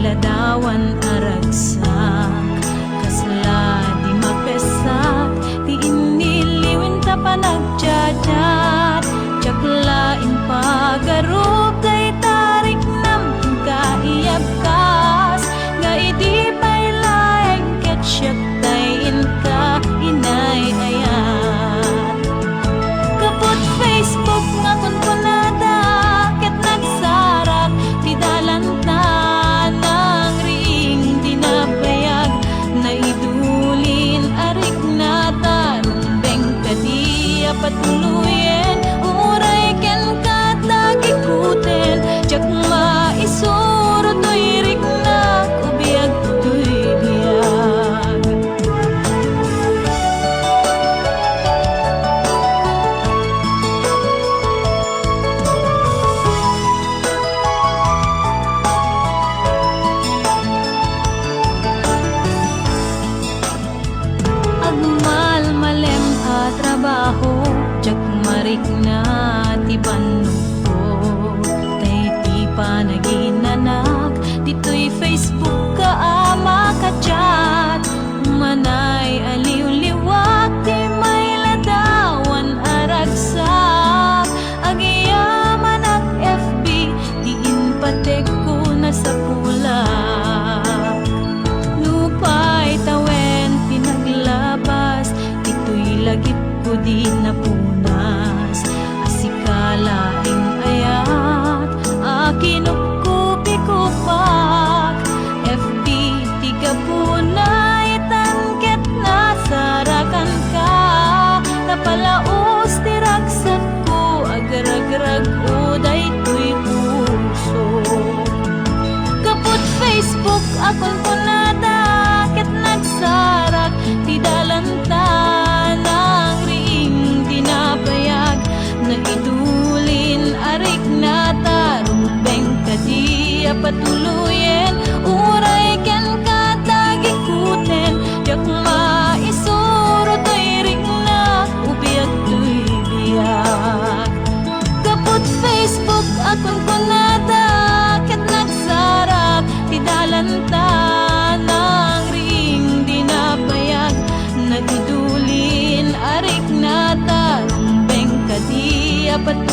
ladawan aragsak kasla di mapesak di iniliwin ta panagjajar jaklain pagarup day tarik nam kaiyabkas nga idi pailaeng ketsyap tayin ka inay ayat kaput Facebook nga kunkunada ket nagsarak ti dalanta patuluyen uray ken katag ikuten jak maisuro to'y riknak ubiyag to'y biyag agmal malem a trabaho jak marik na ti panupo tay ti panaginanak dito'y Facebook ka ama ka chat manay aliw-liwat ti may ladawan aragsak agiyaman at FB di inpatek ko na sa pulak lupay tawen pinaglabas dito'y lagip ko di na punas asikalaing ayat akinupkupi kupak FB tiga punay tanket nasarakan ka napalaos tiragsat ko agar-agrag uday to'y puso kaput Facebook akon punada ket nagsarak ti dalanta idulin arik na tarumbeng kadiya patuluyen uray ken katag ikuten jak maisuro to'y riknak ubiyag to'y biyag kaput Facebook akon kunada ket nagsarak ti dalanta nang ring di napayag nagidulin arik na tarumbeng kadiya patuluyen